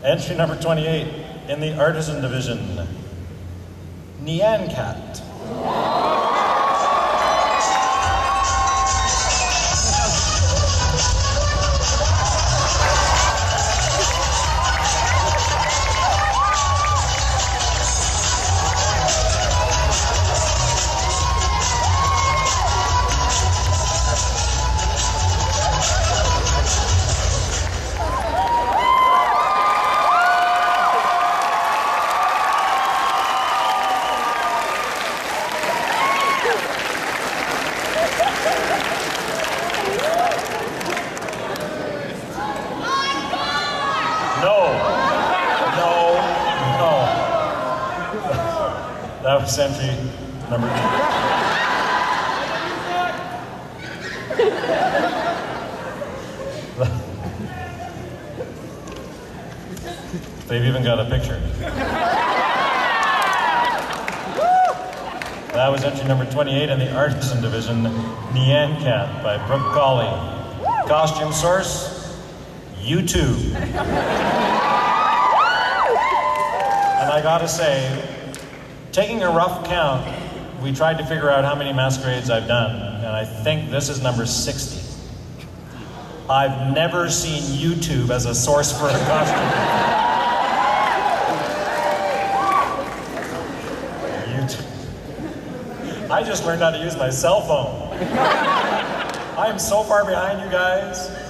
Entry number 28 in the Artisan Division, Nyan Cat. That was entry number 2. They've even got a picture. That was entry number 28 in the Artisan Division, Nyan Cat by Brooke Colley. Costume source, YouTube. And I gotta say, taking a rough count, we tried to figure out how many masquerades I've done, and I think this is number 60. I've never seen YouTube as a source for a costume. YouTube. I just learned how to use my cell phone. I am so far behind you guys.